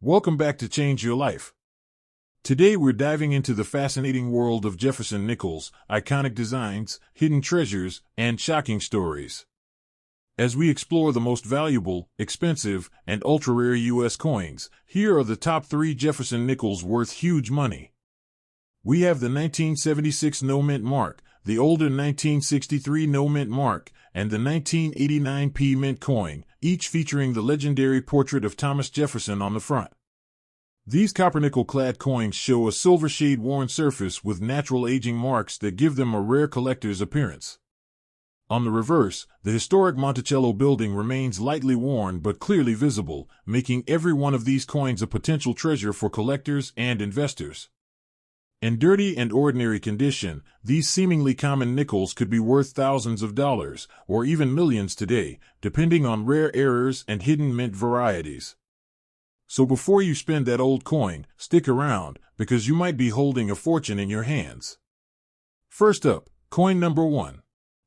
Welcome back to Change Your Life. Today we're diving into the fascinating world of Jefferson Nickels, iconic designs, hidden treasures, and shocking stories. As we explore the most valuable, expensive, and ultra-rare U.S. coins, here are the top 3 Jefferson Nickels worth huge money. We have the 1976 no-mint mark, the older 1963 no-mint mark, and the 1989 P Mint coin, each featuring the legendary portrait of Thomas Jefferson on the front. These copper-nickel-clad coins show a silver shade-worn surface with natural aging marks that give them a rare collector's appearance. On the reverse, the historic Monticello building remains lightly worn but clearly visible, making every one of these coins a potential treasure for collectors and investors. In dirty and ordinary condition, these seemingly common nickels could be worth thousands of dollars, or even millions today, depending on rare errors and hidden mint varieties. So before you spend that old coin, stick around, because you might be holding a fortune in your hands. First up, coin number 1.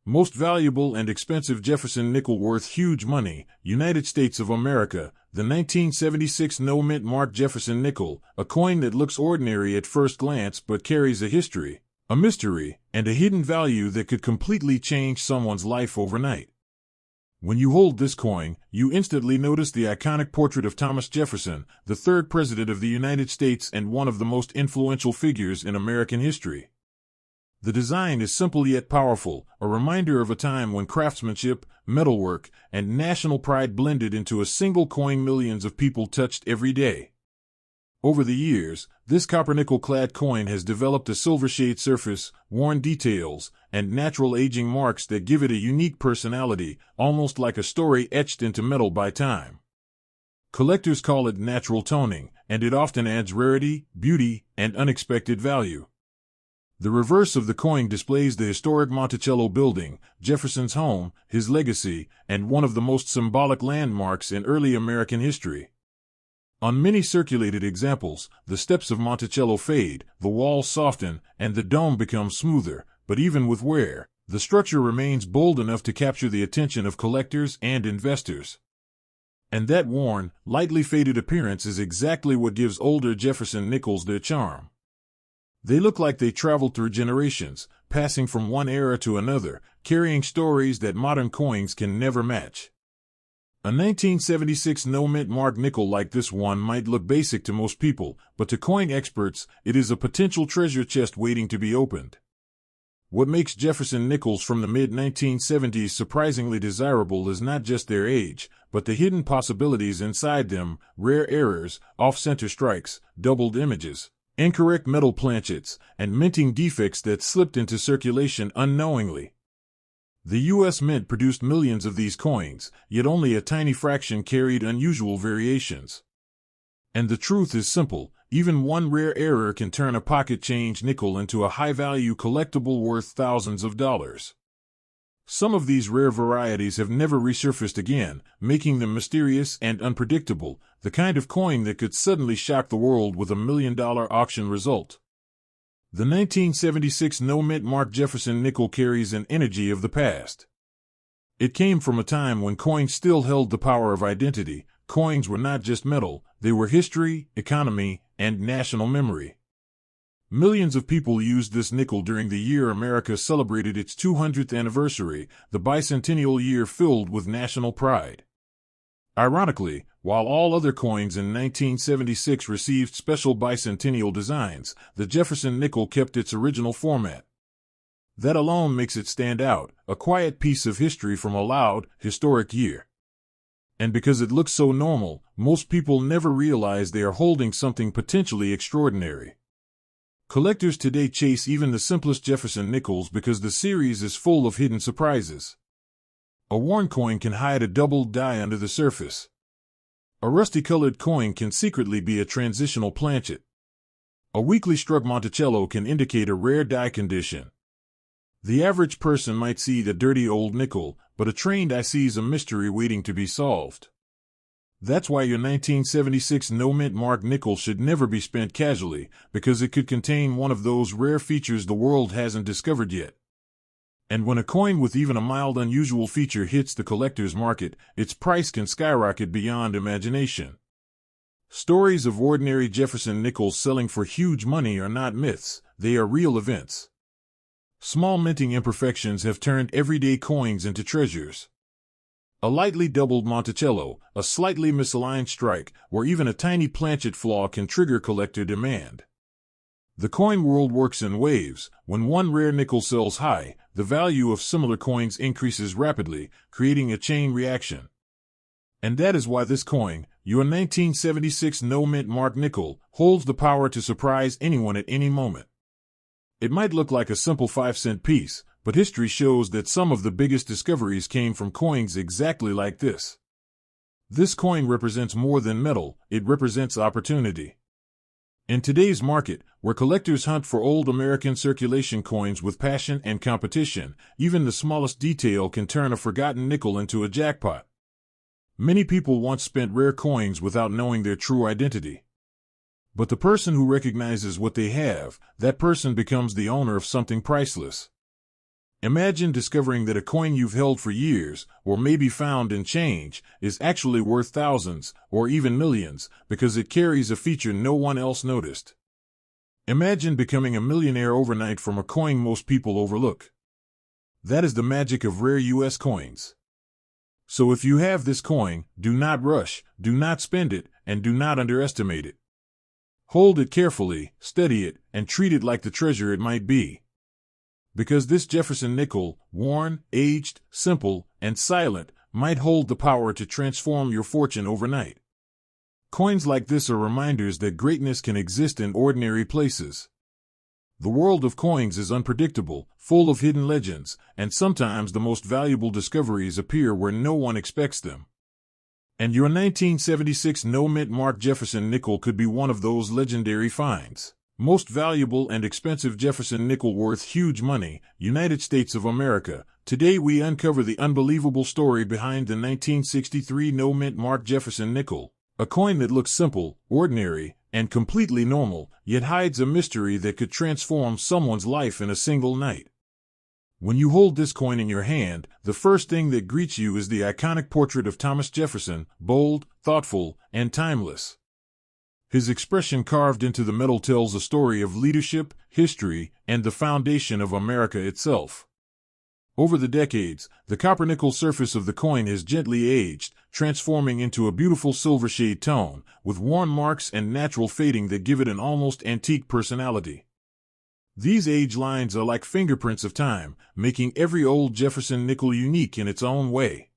Most valuable and expensive Jefferson nickel worth huge money, United States of America, the 1976 no-mint mark Jefferson nickel, a coin that looks ordinary at first glance but carries a history, a mystery, and a hidden value that could completely change someone's life overnight. When you hold this coin, you instantly notice the iconic portrait of Thomas Jefferson, the 3rd President of the United States and one of the most influential figures in American history. The design is simple yet powerful, a reminder of a time when craftsmanship, metalwork, and national pride blended into a single coin millions of people touched every day. Over the years, this copper-nickel-clad coin has developed a silver shade surface, worn details, and natural aging marks that give it a unique personality, almost like a story etched into metal by time. Collectors call it natural toning, and it often adds rarity, beauty, and unexpected value. The reverse of the coin displays the historic Monticello building, Jefferson's home, his legacy, and one of the most symbolic landmarks in early American history. On many circulated examples, the steps of Monticello fade, the walls soften, and the dome becomes smoother, but even with wear, the structure remains bold enough to capture the attention of collectors and investors. And that worn, lightly faded appearance is exactly what gives older Jefferson nickels their charm. They look like they traveled through generations, passing from one era to another, carrying stories that modern coins can never match. A 1976 no-mint mark nickel like this one might look basic to most people, but to coin experts, it is a potential treasure chest waiting to be opened. What makes Jefferson nickels from the mid-1970s surprisingly desirable is not just their age, but the hidden possibilities inside them: rare errors, off-center strikes, doubled images, incorrect metal planchets, and minting defects that slipped into circulation unknowingly. The U.S. Mint produced millions of these coins, yet only a tiny fraction carried unusual variations. And the truth is simple: even one rare error can turn a pocket-change nickel into a high-value collectible worth thousands of dollars. Some of these rare varieties have never resurfaced again, making them mysterious and unpredictable, the kind of coin that could suddenly shock the world with a $1 million auction result. The 1976 no-mint mark Jefferson nickel carries an energy of the past. It came from a time when coins still held the power of identity. Coins were not just metal, they were history, economy, and national memory. Millions of people used this nickel during the year America celebrated its 200th anniversary, the bicentennial year filled with national pride. Ironically, while all other coins in 1976 received special bicentennial designs, the Jefferson nickel kept its original format. That alone makes it stand out, a quiet piece of history from a loud, historic year. And because it looks so normal, most people never realize they are holding something potentially extraordinary. Collectors today chase even the simplest Jefferson nickels because the series is full of hidden surprises. A worn coin can hide a doubled die under the surface. A rusty-colored coin can secretly be a transitional planchet. A weakly struck Monticello can indicate a rare die condition. The average person might see the dirty old nickel, but a trained eye sees a mystery waiting to be solved. That's why your 1976 no-mint mark nickel should never be spent casually, because it could contain one of those rare features the world hasn't discovered yet. And when a coin with even a mild unusual feature hits the collector's market, its price can skyrocket beyond imagination. Stories of ordinary Jefferson nickels selling for huge money are not myths, they are real events. Small minting imperfections have turned everyday coins into treasures. A lightly doubled Monticello, a slightly misaligned strike, or even a tiny planchet flaw can trigger collector demand. The coin world works in waves. When one rare nickel sells high, the value of similar coins increases rapidly, creating a chain reaction. And that is why this coin, your 1976 no-mint mark nickel, holds the power to surprise anyone at any moment. It might look like a simple 5-cent piece, but history shows that some of the biggest discoveries came from coins exactly like this. This coin represents more than metal, it represents opportunity. In today's market, where collectors hunt for old American circulation coins with passion and competition, even the smallest detail can turn a forgotten nickel into a jackpot. Many people once spent rare coins without knowing their true identity. But the person who recognizes what they have, that person becomes the owner of something priceless. Imagine discovering that a coin you've held for years, or maybe found in change, is actually worth thousands, or even millions, because it carries a feature no one else noticed. Imagine becoming a millionaire overnight from a coin most people overlook. That is the magic of rare U.S. coins. So if you have this coin, do not rush, do not spend it, and do not underestimate it. Hold it carefully, study it, and treat it like the treasure it might be. Because this Jefferson nickel, worn, aged, simple, and silent, might hold the power to transform your fortune overnight. Coins like this are reminders that greatness can exist in ordinary places. The world of coins is unpredictable, full of hidden legends, and sometimes the most valuable discoveries appear where no one expects them. And your 1976 no-mint mark Jefferson nickel could be one of those legendary finds. Most valuable and expensive Jefferson nickel worth huge money, United States of America. Today we uncover the unbelievable story behind the 1963 no-mint mark Jefferson nickel, a coin that looks simple, ordinary, and completely normal, yet hides a mystery that could transform someone's life in a single night. When you hold this coin in your hand, the first thing that greets you is the iconic portrait of Thomas Jefferson, bold, thoughtful, and timeless. His expression carved into the metal tells a story of leadership, history, and the foundation of America itself. Over the decades, the copper-nickel surface of the coin has gently aged, transforming into a beautiful silver shade tone, with worn marks and natural fading that give it an almost antique personality. These age lines are like fingerprints of time, making every old Jefferson nickel unique in its own way.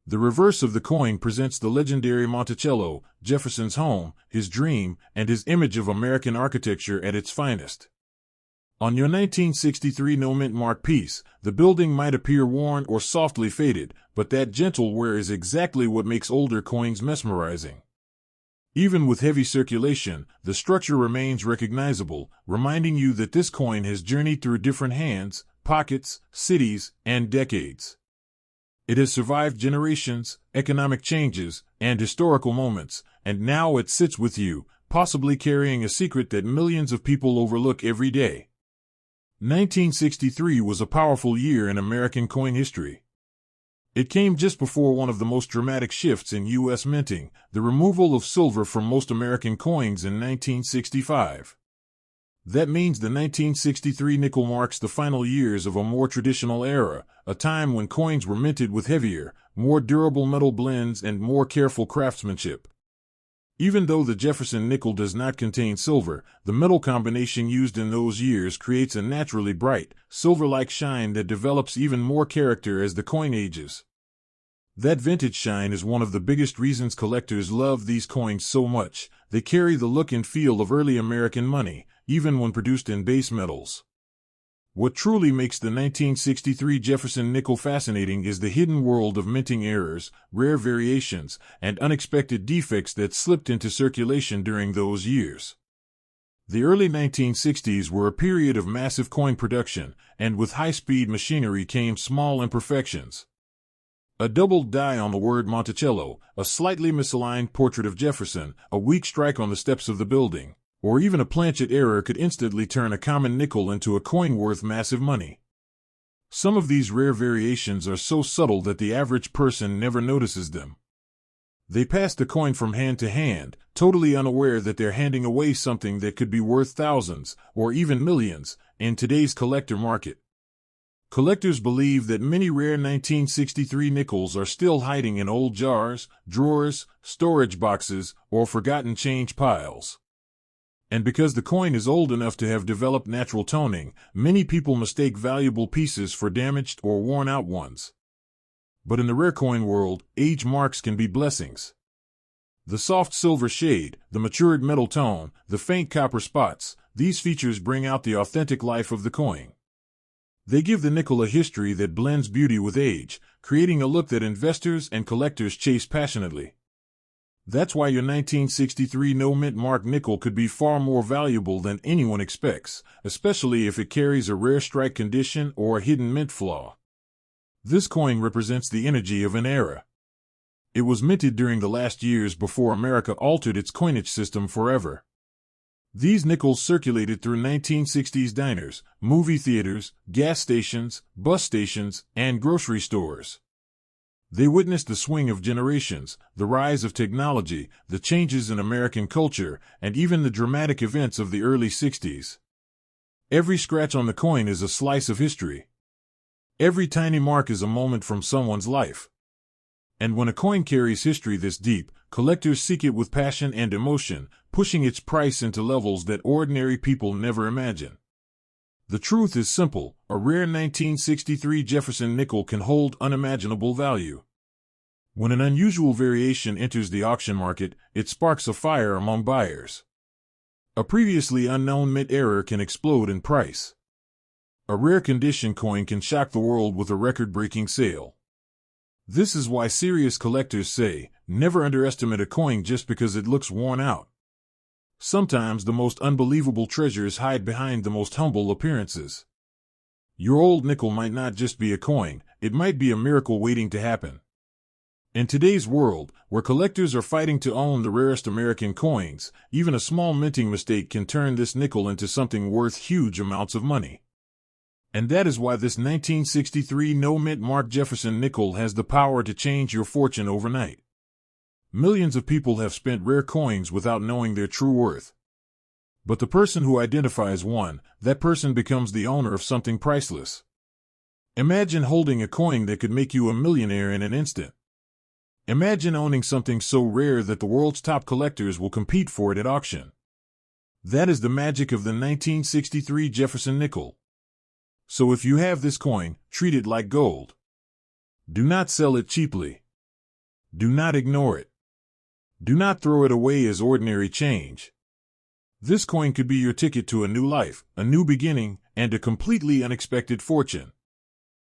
The reverse of the coin presents the legendary Monticello, Jefferson's home, his dream, and his image of American architecture at its finest. On your 1963 no-mint mark piece, the building might appear worn or softly faded, but that gentle wear is exactly what makes older coins mesmerizing. Even with heavy circulation, the structure remains recognizable, reminding you that this coin has journeyed through different hands, pockets, cities, and decades. It has survived generations, economic changes, and historical moments, and now it sits with you, possibly carrying a secret that millions of people overlook every day. 1963 was a powerful year in American coin history. It came just before one of the most dramatic shifts in U.S. minting, the removal of silver from most American coins in 1965. That means the 1963 nickel marks the final years of a more traditional era, a time when coins were minted with heavier, more durable metal blends and more careful craftsmanship. Even though the Jefferson nickel does not contain silver, the metal combination used in those years creates a naturally bright, silver-like shine that develops even more character as the coin ages. That vintage shine is one of the biggest reasons collectors love these coins so much. They carry the look and feel of early American money, even when produced in base metals. What truly makes the 1963 Jefferson nickel fascinating is the hidden world of minting errors, rare variations, and unexpected defects that slipped into circulation during those years. The early 1960s were a period of massive coin production, and with high-speed machinery came small imperfections. A doubled die on the word Monticello, a slightly misaligned portrait of Jefferson, a weak strike on the steps of the building, or even a planchet error could instantly turn a common nickel into a coin worth massive money. Some of these rare variations are so subtle that the average person never notices them. They pass the coin from hand to hand, totally unaware that they're handing away something that could be worth thousands, or even millions, in today's collector market. Collectors believe that many rare 1963 nickels are still hiding in old jars, drawers, storage boxes, or forgotten change piles. And because the coin is old enough to have developed natural toning, many people mistake valuable pieces for damaged or worn-out ones. But in the rare coin world, age marks can be blessings. The soft silver shade, the matured metal tone, the faint copper spots, these features bring out the authentic life of the coin. They give the nickel a history that blends beauty with age, creating a look that investors and collectors chase passionately. That's why your 1963 no-mint mark nickel could be far more valuable than anyone expects, especially if it carries a rare strike condition or a hidden mint flaw. This coin represents the energy of an era. It was minted during the last years before America altered its coinage system forever. These nickels circulated through 1960s diners, movie theaters, gas stations, bus stations, and grocery stores. They witnessed the swing of generations, the rise of technology, the changes in American culture, and even the dramatic events of the early 60s. Every scratch on the coin is a slice of history. Every tiny mark is a moment from someone's life. And when a coin carries history this deep, collectors seek it with passion and emotion, pushing its price into levels that ordinary people never imagine. The truth is simple: a rare 1963 Jefferson nickel can hold unimaginable value. When an unusual variation enters the auction market, it sparks a fire among buyers. A previously unknown mint error can explode in price. A rare condition coin can shock the world with a record-breaking sale. This is why serious collectors say, never underestimate a coin just because it looks worn out. Sometimes the most unbelievable treasures hide behind the most humble appearances. Your old nickel might not just be a coin, it might be a miracle waiting to happen. In today's world, where collectors are fighting to own the rarest American coins, even a small minting mistake can turn this nickel into something worth huge amounts of money. And that is why this 1963 no-mint mark Jefferson nickel has the power to change your fortune overnight. Millions of people have spent rare coins without knowing their true worth. But the person who identifies one, that person becomes the owner of something priceless. Imagine holding a coin that could make you a millionaire in an instant. Imagine owning something so rare that the world's top collectors will compete for it at auction. That is the magic of the 1963 Jefferson nickel. So if you have this coin, treat it like gold. Do not sell it cheaply. Do not ignore it. Do not throw it away as ordinary change. This coin could be your ticket to a new life, a new beginning, and a completely unexpected fortune.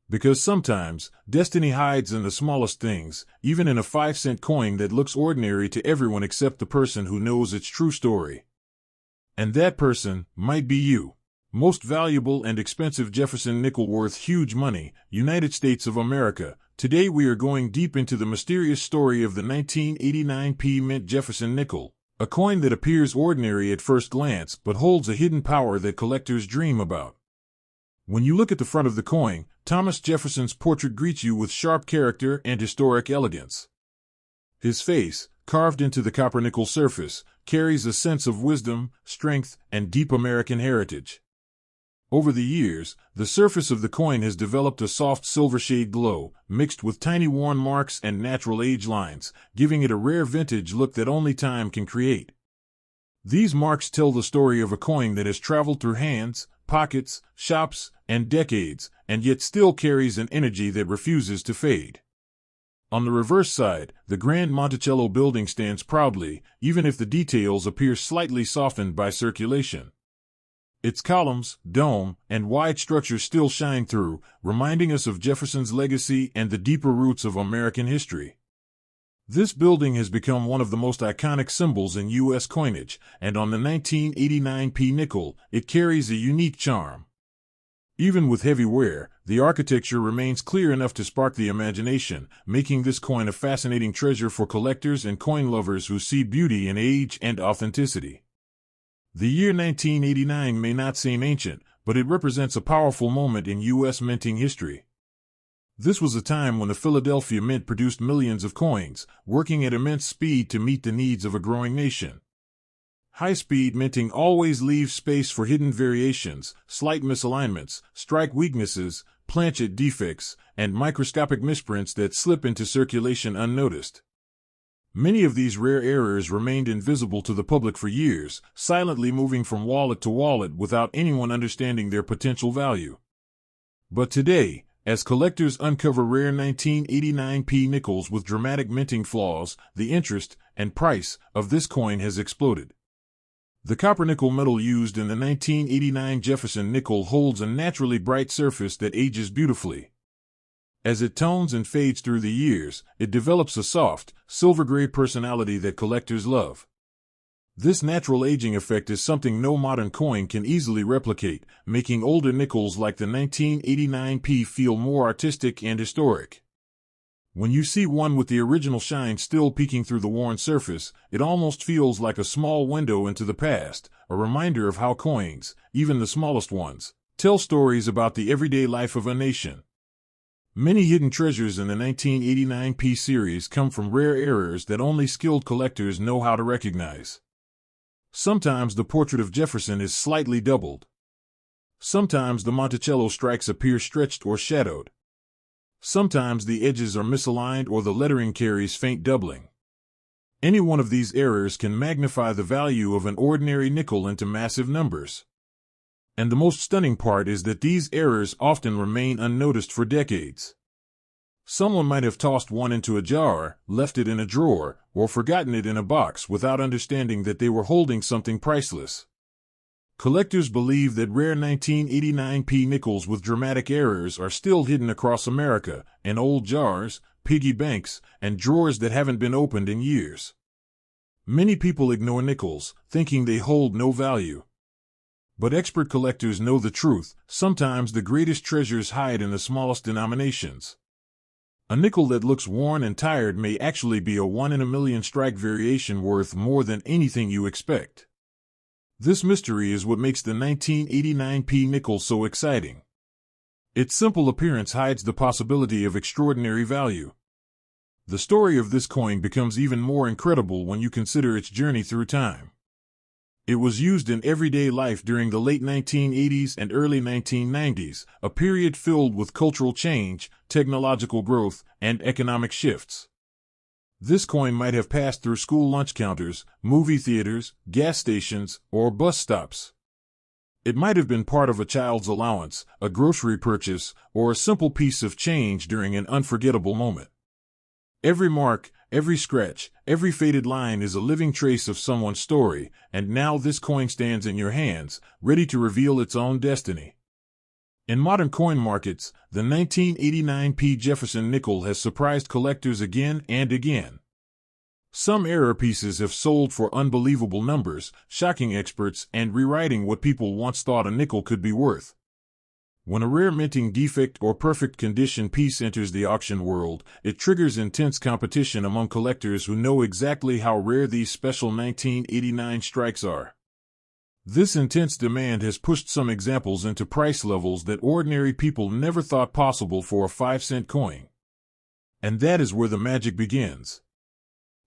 Because sometimes, destiny hides in the smallest things, even in a 5-cent coin that looks ordinary to everyone except the person who knows its true story. And that person might be you. Most valuable and expensive Jefferson nickel worth huge money, United States of America. Today we are going deep into the mysterious story of the 1989 P Mint Jefferson nickel, a coin that appears ordinary at first glance but holds a hidden power that collectors dream about. When you look at the front of the coin, Thomas Jefferson's portrait greets you with sharp character and historic elegance. His face, carved into the copper nickel surface, carries a sense of wisdom, strength, and deep American heritage. Over the years, the surface of the coin has developed a soft silver shade glow, mixed with tiny worn marks and natural age lines, giving it a rare vintage look that only time can create. These marks tell the story of a coin that has traveled through hands, pockets, shops, and decades, and yet still carries an energy that refuses to fade. On the reverse side, the grand Monticello building stands proudly, even if the details appear slightly softened by circulation. Its columns, dome, and wide structure still shine through, reminding us of Jefferson's legacy and the deeper roots of American history. This building has become one of the most iconic symbols in U.S. coinage, and on the 1989 P nickel, it carries a unique charm. Even with heavy wear, the architecture remains clear enough to spark the imagination, making this coin a fascinating treasure for collectors and coin lovers who see beauty in age and authenticity. The year 1989 may not seem ancient, but it represents a powerful moment in U.S. minting history. This was a time when the Philadelphia Mint produced millions of coins, working at immense speed to meet the needs of a growing nation. High-speed minting always leaves space for hidden variations, slight misalignments, strike weaknesses, planchet defects, and microscopic misprints that slip into circulation unnoticed. Many of these rare errors remained invisible to the public for years, silently moving from wallet to wallet without anyone understanding their potential value. But today, as collectors uncover rare 1989 P nickels with dramatic minting flaws, the interest and price of this coin has exploded. The copper nickel metal used in the 1989 Jefferson nickel holds a naturally bright surface that ages beautifully. As it tones and fades through the years, it develops a soft, silver-gray personality that collectors love. This natural aging effect is something no modern coin can easily replicate, making older nickels like the 1989 P feel more artistic and historic. When you see one with the original shine still peeking through the worn surface, it almost feels like a small window into the past, a reminder of how coins, even the smallest ones, tell stories about the everyday life of a nation. Many hidden treasures in the 1989 P series come from rare errors that only skilled collectors know how to recognize. Sometimes the portrait of Jefferson is slightly doubled. Sometimes the Monticello strikes appear stretched or shadowed. Sometimes the edges are misaligned or the lettering carries faint doubling. Any one of these errors can magnify the value of an ordinary nickel into massive numbers. And the most stunning part is that these errors often remain unnoticed for decades. Someone might have tossed one into a jar, left it in a drawer, or forgotten it in a box without understanding that they were holding something priceless. Collectors believe that rare 1989 P nickels with dramatic errors are still hidden across America, in old jars, piggy banks, and drawers that haven't been opened in years. Many people ignore nickels, thinking they hold no value. But expert collectors know the truth. Sometimes the greatest treasures hide in the smallest denominations. A nickel that looks worn and tired may actually be a 1 in a million strike variation worth more than anything you expect. This mystery is what makes the 1989 P nickel so exciting. Its simple appearance hides the possibility of extraordinary value. The story of this coin becomes even more incredible when you consider its journey through time. It was used in everyday life during the late 1980s and early 1990s, a period filled with cultural change, technological growth, and economic shifts. This coin might have passed through school lunch counters, movie theaters, gas stations, or bus stops. It might have been part of a child's allowance, a grocery purchase, or a simple piece of change during an unforgettable moment. Every mark, every scratch, every faded line is a living trace of someone's story, and now this coin stands in your hands, ready to reveal its own destiny. In modern coin markets, the 1989 P Jefferson nickel has surprised collectors again and again. Some error pieces have sold for unbelievable numbers, shocking experts and rewriting what people once thought a nickel could be worth. When a rare minting defect or perfect condition piece enters the auction world, it triggers intense competition among collectors who know exactly how rare these special 1989 strikes are. This intense demand has pushed some examples into price levels that ordinary people never thought possible for a 5-cent coin. And that is where the magic begins.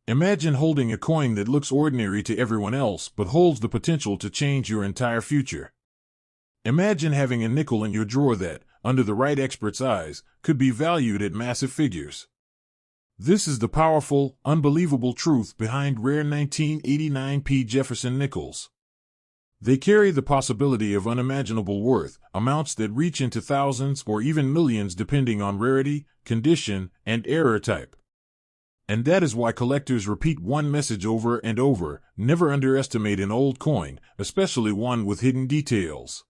Imagine holding a coin that looks ordinary to everyone else but holds the potential to change your entire future. Imagine having a nickel in your drawer that, under the right expert's eyes, could be valued at massive figures. This is the powerful, unbelievable truth behind rare 1989 P Jefferson nickels. They carry the possibility of unimaginable worth, amounts that reach into thousands or even millions depending on rarity, condition, and error type. And that is why collectors repeat one message over and over: never underestimate an old coin, especially one with hidden details.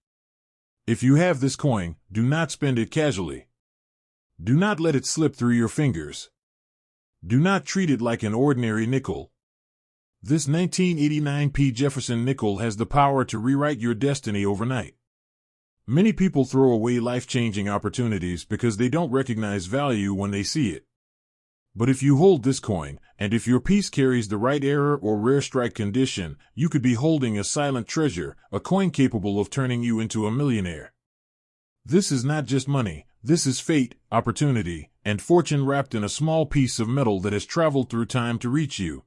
If you have this coin, do not spend it casually. Do not let it slip through your fingers. Do not treat it like an ordinary nickel. This 1989 P Jefferson nickel has the power to rewrite your destiny overnight. Many people throw away life-changing opportunities because they don't recognize value when they see it. But if you hold this coin, and if your piece carries the right error or rare strike condition, you could be holding a silent treasure, a coin capable of turning you into a millionaire. This is not just money, This is fate, opportunity, and fortune wrapped in a small piece of metal that has traveled through time to reach you.